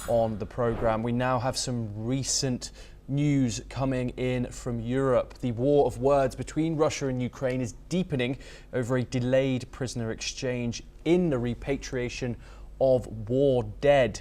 on the programme. We now have some recent news coming in from Europe. The war of words between Russia and Ukraine is deepening over a delayed prisoner exchange in the repatriation of war dead.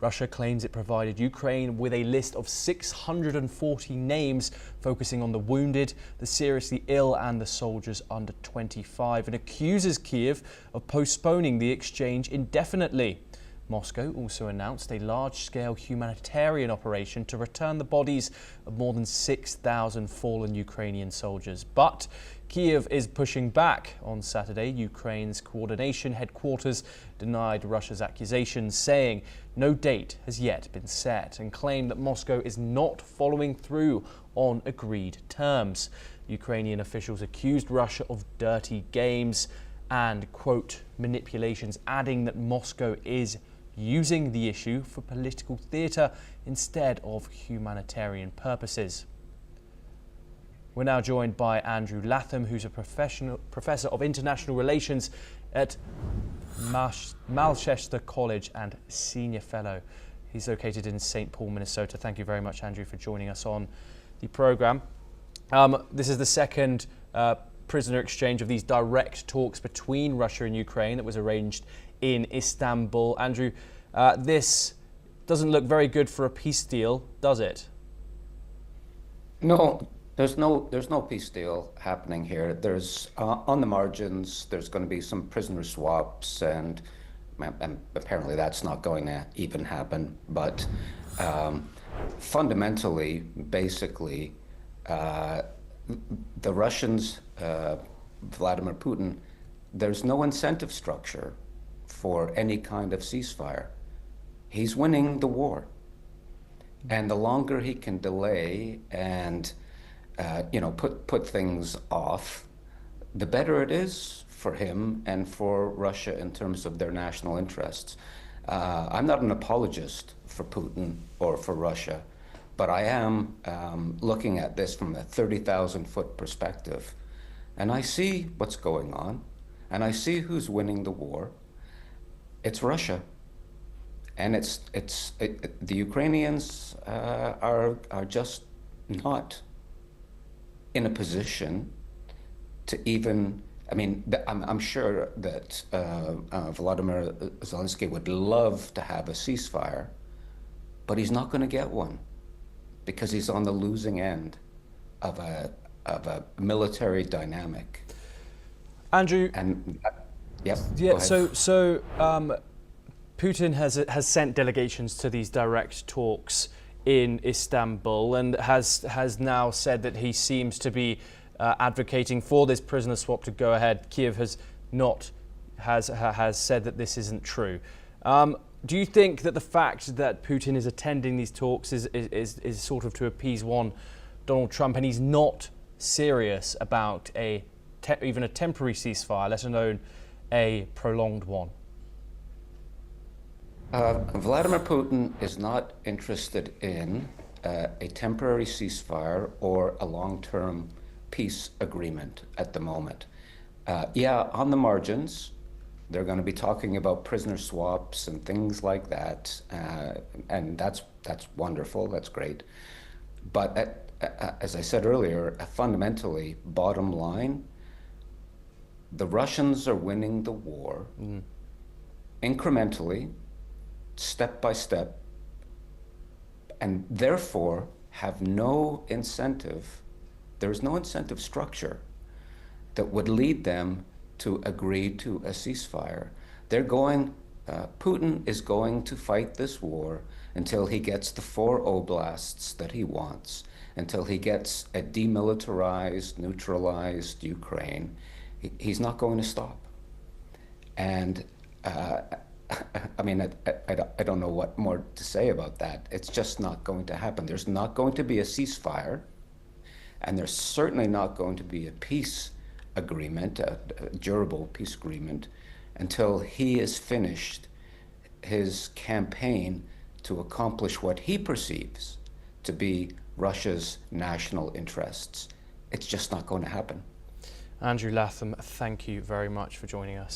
Russia claims it provided Ukraine with a list of 640 names focusing on the wounded, the seriously ill and the soldiers under 25, and accuses Kyiv of postponing the exchange indefinitely. Moscow also announced a large-scale humanitarian operation to return the bodies of more than 6,000 fallen Ukrainian soldiers. But Kyiv is pushing back. On Saturday, Ukraine's coordination headquarters denied Russia's accusations, saying no date has yet been set, and claimed that Moscow is not following through on agreed terms. Ukrainian officials accused Russia of dirty games and, quote, manipulations, adding that Moscow is using the issue for political theatre instead of humanitarian purposes. We're now joined by Andrew Latham, who's a professor of international relations at Manchester College and senior fellow. He's located in St. Paul, Minnesota. Thank you very much, Andrew, for joining us on the programme. This is the second prisoner exchange of these direct talks between Russia and Ukraine that was arranged in Istanbul. Andrew, this doesn't look very good for a peace deal, does it? No, there's no peace deal happening here. There's on the margins, there's going to be some prisoner swaps, and apparently that's not going to even happen. But fundamentally, basically, the Russians, Vladimir Putin, there's no incentive structure for any kind of ceasefire. He's winning the war. And the longer he can delay and put things off, the better it is for him and for Russia in terms of their national interests. I'm not an apologist for Putin or for Russia, but I am looking at this from a 30,000-foot perspective. And I see what's going on, and I see who's winning the war. It's Russia. And the Ukrainians are just not in a position to even, I'm sure that Volodymyr Zelensky would love to have a ceasefire, but he's not going to get one because he's on the losing end of a military dynamic. Andrew, yep. Yeah. So Putin has sent delegations to these direct talks in Istanbul and has now said that he seems to be advocating for this prisoner swap to go ahead. Kyiv has said that this isn't true. Do you think that the fact that Putin is attending these talks is sort of to appease Donald Trump, and he's not serious about even a temporary ceasefire, let alone a prolonged one? Vladimir Putin is not interested in a temporary ceasefire or a long-term peace agreement at the moment. On the margins, they're going to be talking about prisoner swaps and things like that, and that's wonderful, that's great. But as I said earlier, fundamentally, bottom line, the Russians are winning the war incrementally, step by step, and therefore have no incentive. There's no incentive structure that would lead them to agree to a ceasefire. Putin is going to fight this war until he gets the 4 oblasts that he wants, until he gets a demilitarized, neutralized Ukraine. He's not going to stop. And I don't know what more to say about that. It's just not going to happen. There's not going to be a ceasefire, and there's certainly not going to be a peace agreement, a durable peace agreement, until he is finished his campaign to accomplish what he perceives to be Russia's national interests. It's just not going to happen. Andrew Latham, thank you very much for joining us.